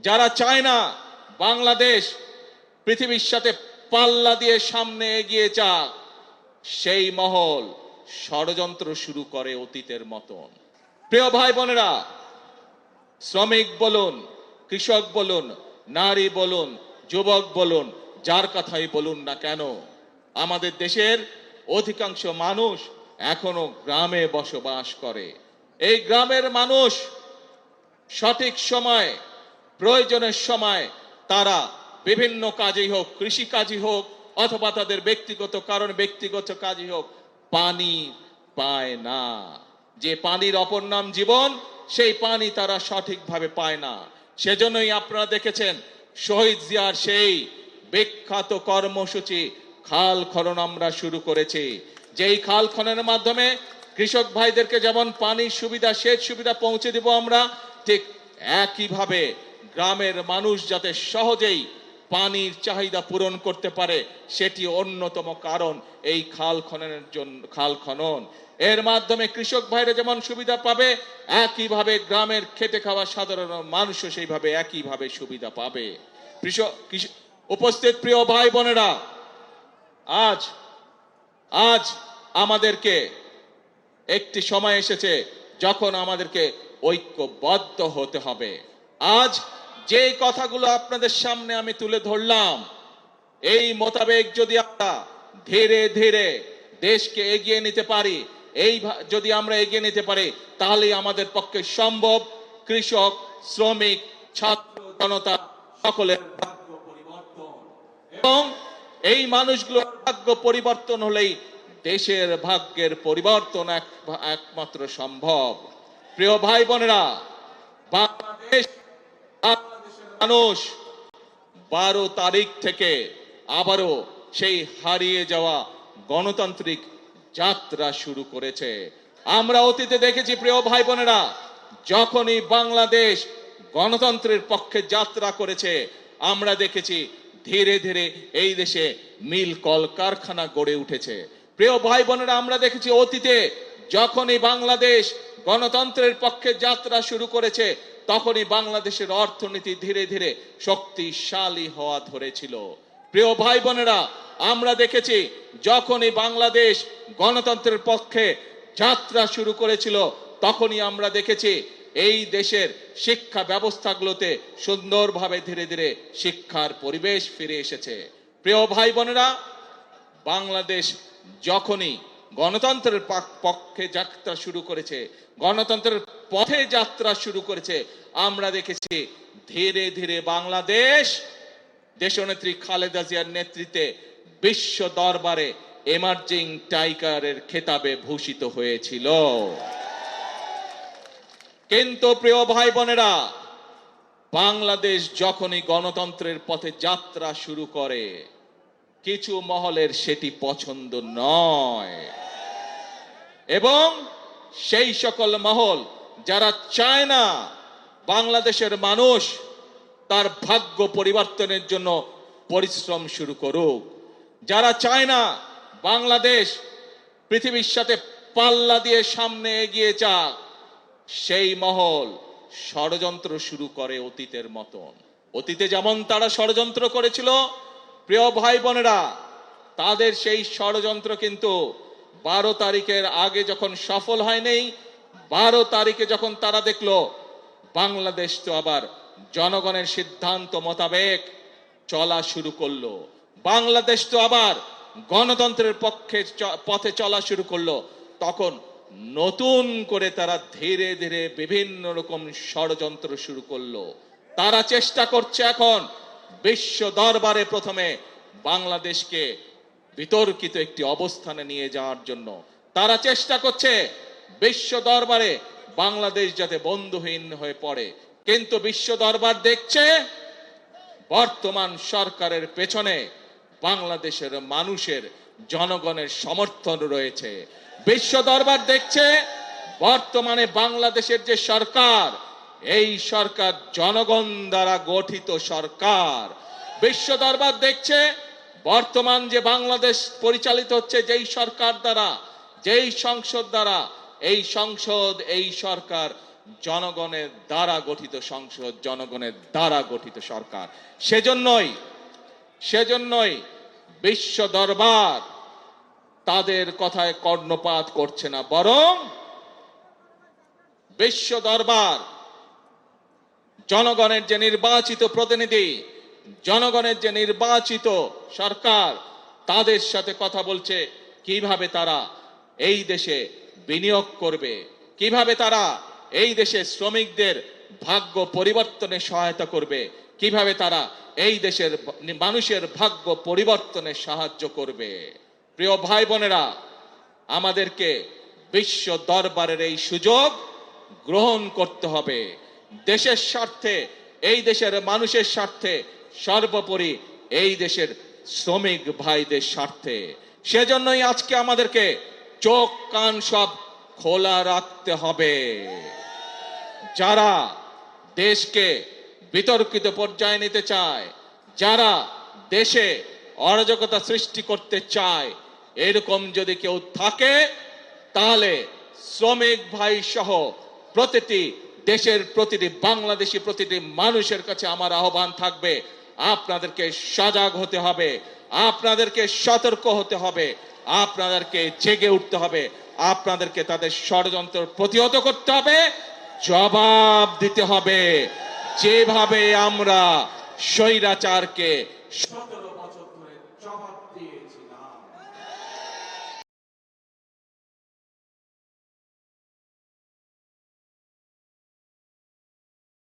যারা চায় না বাংলাদেশ পৃথিবীর সাথে পাল্লা দিয়ে সামনে এগিয়ে যাক, সেই মহল ষড়যন্ত্র শুরু করে অতীতের মতন। প্রিয় ভাই বোনেরা, শ্রমিক বলুন, কৃষক বলুন, নারী বলুন, যুবক বলুন, যার কথাই বলুন না কেন, আমাদের দেশের অধিকাংশ মানুষ এখনো গ্রামে বসবাস করে। এই গ্রামের মানুষ সঠিক সময়, প্রয়োজনের সময় তারা বিভিন্ন কাজেই হোক, কৃষি কাজই হোক অথবা তাদের ব্যক্তিগত কারণে ব্যক্তিগত কাজই হোক, পানি পায় না। যে পানির অপর নাম জীবন, সেই পানি তারা সঠিকভাবে পায় না। সেজন্যই আপনারা দেখেছেন শহীদ জিয়ার সেই বিখ্যাত কর্মসূচি খাল খনন আমরা শুরু করেছি। যেই খাল খননের মাধ্যমে কৃষক ভাইদেরকে যেমন পানির সুবিধা, সেচ সুবিধা পৌঁছে দেব আমরা, ঠিক একইভাবে গ্রামের মানুষ যাতে সহজেই পানির চাহিদা পূরণ করতে পারে, সেটি অন্যতম কারণ এই খাল খননের জন্য। খাল খনন এর মাধ্যমে কৃষক ভাইরা যেমন সুবিধা পাবে, একইভাবে গ্রামের খেটে খাওয়া সাধারণ মানুষও সেইভাবে একইভাবে সুবিধা পাবে। উপস্থিত প্রিয় ভাই বোনেরা, আজ আমাদেরকে একটি সময় এসেছে যখন আমাদেরকে ঐক্যবদ্ধ হতে হবে। আজ যে কথাগুলো আপনাদের সামনে আমি তুলে ধরলাম, এই মোতাবেক যদি আমরা ধীরে ধীরে দেশকে এগিয়ে নিতে পারি, যদি আমরা এগিয়ে নিতে পারি, তাহলেই আমাদের পক্ষে সম্ভব কৃষক, শ্রমিক, ছাত্র, জনতা সকলের ভাগ্য পরিবর্তন। এবং এই মানুষগুলোর ভাগ্য পরিবর্তন হলেই দেশের ভাগ্যের পরিবর্তন একমাত্র সম্ভব। প্রিয় ভাই বোনেরা, বাংলাদেশের মানুষ 12 তারিখ থেকে আবারও সেই হারিয়ে যাওয়া গণতান্ত্রিক যাত্রা শুরু করেছে। আমরা অতীতে দেখেছি প্রিয় ভাই বোনেরা, যখনই বাংলাদেশ গণতন্ত্রের পক্ষে যাত্রা করেছে, আমরা দেখেছি ধীরে ধীরে এই দেশে মিল কলকারখানা গড়ে উঠেছে। প্রিয় ভাই বোনেরা, আমরা দেখেছি অতীতে যখনই বাংলাদেশ গণতন্ত্রের পক্ষে যাত্রা শুরু করেছে, তখনই বাংলাদেশের অর্থনীতি ধীরে ধীরে শক্তিশালী হওয়া ধরেছিল। প্রিয় ভাই বোনেরা, আমরা দেখেছি যখনই বাংলাদেশ গণতন্ত্রের পক্ষে যাত্রা শুরু করেছিল, তখনই আমরা দেখেছি এই দেশের শিক্ষা ব্যবস্থাগুলোতে সুন্দরভাবে ধীরে ধীরে শিক্ষার পরিবেশ ফিরে এসেছে। প্রিয় ভাই বোনেরা, বাংলাদেশ যখনই গণতন্ত্রের পক্ষে যাত্রা শুরু করেছে, গণতন্ত্রের পথে যাত্রা শুরু করেছে, আমরা দেখেছি ধীরে ধীরে বাংলাদেশ দেশনেত্রী খালেদা জিয়ার নেতৃত্বে বিশ্ব দরবারে এমার্জিং টাইগারের খেতাবে ভূষিত হয়েছিল। কিন্তু প্রিয় ভাই বোনেরা, বাংলাদেশ যখনই গণতন্ত্রের পথে যাত্রা শুরু করে, কিছু মহলের সেটি পছন্দ নয় এবং সেই সকল মহল যারা চায় না বাংলাদেশের মানুষ তার ভাগ্য পরিবর্তনের জন্য পরিশ্রম শুরু করুক, যারা চায় না বাংলাদেশ পৃথিবীর সাথে পাল্লা দিয়ে সামনে এগিয়ে যাক, সেই মহল ষড়যন্ত্র শুরু করে অতীতের মতন। অতীতে যেমন তারা ষড়যন্ত্র করেছিল, প্রিয় ভাই বোনেরা, তাদের সেই ষড়যন্ত্র কিন্তু 12 তারিখের আগে যখন সফল হয়নি, 12 তারিখে যখন তারা দেখলো বাংলাদেশ তো আবার জনগণের সিদ্ধান্ত মোতাবেক চলা শুরু করলো, বাংলাদেশ তো আবার গণতন্ত্রের পথে চলা শুরু করলো, তখন নতুন করে তারা ধীরে ধীরে বিভিন্ন রকম ষড়যন্ত্র শুরু করলো। তারা চেষ্টা করছে এখন বিশ্ব দরবারে প্রথমে বাংলাদেশকে বিতর্কিত একটি অবস্থানে নিয়ে যাওয়ার জন্য। তারা চেষ্টা করছে বিশ্ব দরবারে বাংলাদেশ যাতে বন্ধুহীন হয়ে পড়ে। কিন্তু বিশ্ব দরবার দেখছে বর্তমান সরকারের পেছনে বাংলাদেশের মানুষের, জনগণের সমর্থন রয়েছে। বিশ্ব দরবার দেখছে বর্তমানে বাংলাদেশের যে সরকার, এই সরকার জনগণ দ্বারা গঠিত সরকার। বিশ্ব দরবার দেখছে বর্তমান যে বাংলাদেশ পরিচালিত হচ্ছে যেই সরকার দ্বারা, যেই সংসদ দ্বারা, এই সংসদ, এই সরকার জনগণের দ্বারা গঠিত সংসদ, জনগণের দ্বারা গঠিত সরকার। সেজন্যই বিশ্ব দরবার তাদের কথায় কর্ণপাত করছে না, বরং বিশ্ব দরবার জনগণের যে নির্বাচিত প্রতিনিধি, জনগণের যে নির্বাচিত সরকার, তাদের সাথে কথা বলছে কিভাবে তারা এই দেশে বিনিয়োগ করবে, কিভাবে তারা এই দেশে শ্রমিকদের ভাগ্য পরিবর্তনে সহায়তা করবে, কিভাবে তারা এই দেশের মানুষের ভাগ্য পরিবর্তনে সাহায্য করবে। প্রিয় ভাই বোনেরা, আমাদেরকে বিশ্ব দরবারের এই সুযোগ গ্রহণ করতে হবে। দেশের স্বার্থে, এই দেশের মানুষের স্বার্থে, সর্বোপরি এই দেশের শ্রমিক ভাইদের স্বার্থে। সেজন্যই আজকে আমাদেরকে চোখ কান সব খোলা রাখতে হবে। যারা দেশকে বিতর্কিত পর্যায়ে নিতে চায়, যারা দেশে অরাজকতা সৃষ্টি করতে চায়, এরকম যদি কেউ থাকে, তাহলে শ্রমিক ভাই সহ প্রতিটি দেশের প্রতিটি বাংলাদেশি প্রতিটি মানুষের কাছে আমার আহ্বান থাকবে, আপনাদেরকে সজাগ হতে হবে, আপনাদেরকে সতর্ক হতে হবে, আপনাদেরকে জেগে উঠতে হবে, আপনাদেরকে তাদের ষড়যন্ত্র প্রতিহত করতে হবে, জবাব দিতে হবে। যেভাবে আমরা স্বৈরাচারকে 17 বছর ধরে জবাব দিয়েছি,